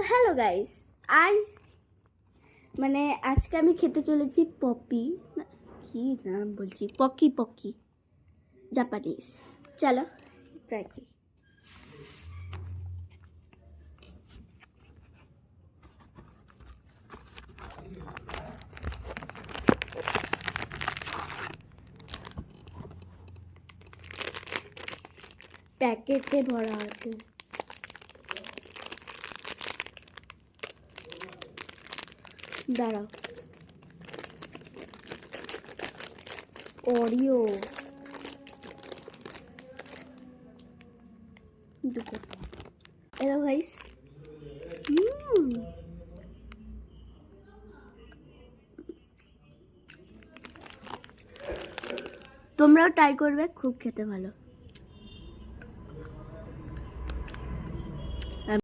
Hello guys, মানে আজকে আমি খেতে চলেছি পপি, কি নাম বলছি, পকি পকি জাপানিজ। চলো ট্রাই করি। প্যাকেটে ভরা আছে। দাঁড়াও, ওরিও দুটো। হ্যালো গাইস, তোমরাও ট্রাই করবে, খুব খেতে ভালো।